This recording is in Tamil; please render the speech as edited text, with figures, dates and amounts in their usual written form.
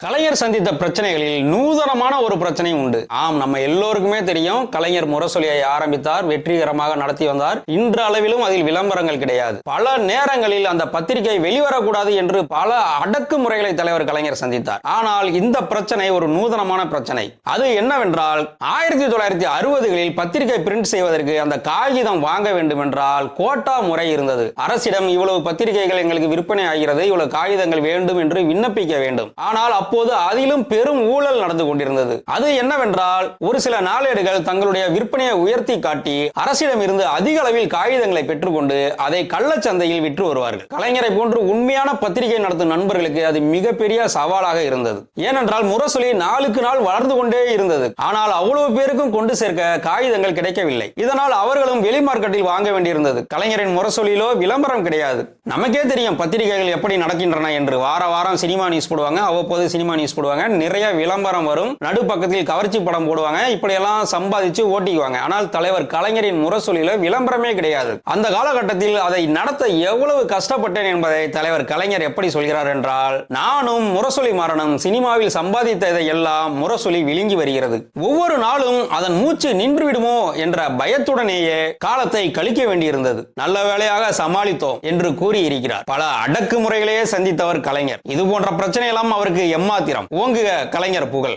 கலைஞர் சந்தித்த பிரச்சனைகளில் நூதனமான ஒரு பிரச்சனை உண்டு. ஆம், நம்ம எல்லோருக்குமே தெரியும். கலைஞர் முரசொலியை ஆரம்பித்தார், வெற்றிகரமாக நடத்தி வந்தார். இன்று அளவிலும் அதில் விளம்பரங்கள் கிடையாது. பல நேரங்களில் அந்த பத்திரிகை வெளிவரக்கூடாது என்று பல அடக்குமுறைகளை தலைவர் கலைஞர் சந்தித்தார். ஆனால் இந்த பிரச்சனை ஒரு நூதனமான பிரச்சனை. அது என்னவென்றால், 1960களில் பத்திரிகை பிரிண்ட் செய்வதற்கு அந்த காகிதம் வாங்க வேண்டும் என்றால் கோட்டா முறை இருந்தது. அரசிடம் இவ்வளவு பத்திரிகைகள் எங்களுக்கு விற்பனை ஆகிறது, இவ்வளவு காகிதங்கள் வேண்டும் என்று விண்ணப்பிக்க வேண்டும். ஆனால் அப்போது அதிலும் பெரும் ஊழல் நடந்து கொண்டிருந்தது. அது என்னவென்றால், ஒரு சில நாளேடுகள் தங்களுடைய விற்பனையை உயர்த்தி காட்டி அரசிடம் இருந்து அதிக அளவில் காகிதங்களை பெற்றுக்கொண்டு அதை கள்ளச்சந்தையில் விற்று வருவார்கள். கலைஞரை போன்று உண்மையான பத்திரிகை நடத்தும் நண்பர்களுக்கு அது மிகப்பெரிய சவாலாக இருந்தது. ஏனென்றால் முரசொலி நாளுக்கு நாள் வளர்ந்து கொண்டே இருந்தது. ஆனால் அவ்வளவு பேருக்கும் கொண்டு சேர்க்க காகிதங்கள் கிடைக்கவில்லை. இதனால் அவர்களும் வெளி மார்க்கெட்டில் வாங்க வேண்டியிருந்தது. கலைஞரின் முரசொலியிலோ விளம்பரம் கிடையாது. நமக்கே தெரியும் பத்திரிகைகள் எப்படி நடக்கின்றன என்று. வார வாரம் சினிமா நியூஸ் போடுவாங்க, அவ்வப்போது சினிமா நியூஸ் போடுவாங்க, நிறைய விளம்பரம் வரும், நடு பக்கத்தில் கவர்ச்சி படம் போடுவாங்க, இப்படி எல்லாம் சம்பாதிச்சு ஓட்டிக்குவாங்க. ஆனால் தலைவர் கலைஞரின் முரசொலியில விளம்பரமே கிடையாது. அந்த காலகட்டத்தில் அதை நடத்த எவ்வளவு கஷ்டப்பட்டேன் என்பதை தலைவர் கலைஞர் எப்படி சொல்கிறார் என்றால், நானும் முரசொலி மாறனும் சினிமாவில் சம்பாதித்ததை எல்லாம் முரசொலி விழுங்கி வருகிறது. ஒவ்வொரு நாளும் அதன் மூச்சு நின்று விடுமோ என்ற பயத்துடனேயே காலத்தை கழிக்க வேண்டியிருந்தது. நல்ல வேளையாக சமாளித்தோம் என்று கூறியிருக்கிறார். பல அடக்குமுறைகளையே சந்தித்தவர் கலைஞர். இது போன்ற பிரச்சனை எல்லாம் அவருக்கு எம்மாத்திரம். ஓங்குக கலைஞர் புகழ்.